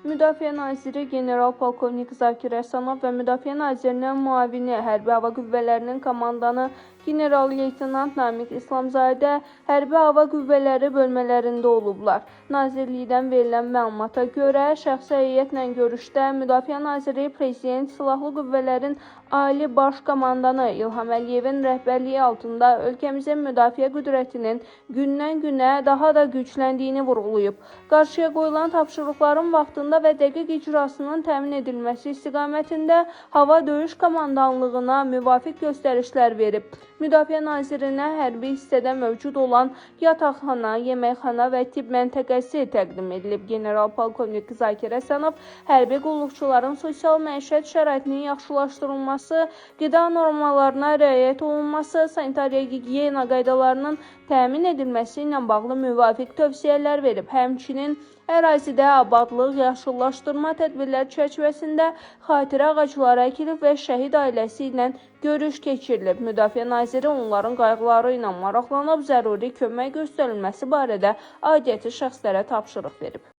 Müdafiə naziri general-polkovnik Zakir Əsanov və Müdafiə nazirinin müavini Hərbi Hava Qüvvələrinin komandanı general-leytenant Namiq İslamzadə Hərbi Hava Qüvvələri bölmələrində olublar. Nazirlikdən verilən məlumata görə, şəxsi heyətlə görüşdə Müdafiə naziri Prezident Silahlı Qüvvələrin Ali Baş Komandanı İlham Əliyevin rəhbərliyi altında ölkəmizin müdafiə qüdrətinin gündən-günə daha da gücləndiyini vurğulayıb. Qarşıya qoyulan tapşırıqların vaxtında və dəqiq icrasının təmin edilməsi istiqamətində Hava Döyüş Komandanlığına müvafiq göstərişlər verib. Müdafiə nazirinə hərbi hissədə mövcud olan yataqxana, yeməkxana və tibb məntəqəsi təqdim edilib. General-polkovnik Zakir Əsanov hərbi qulluqçuların sosial məişət şəraitinin yaxşılaşdırılması, qida normalarına riayət olunması, sanitariya-gigiyena qaydalarının təmin edilməsi ilə bağlı müvafiq tövsiyələr verib. Həmçinin ərazidə abadlıq, yaşıllaşdırma tədbirləri çərçivəsində xatirə ağacları əkilib və şəhid ailəsi ilə görüş keçirilib. Müdafiə naziri onların qayğıları ilə maraqlanıb, zəruri kömək göstərilməsi barədə aidiyyatı şəxslərə tapşırıq verib.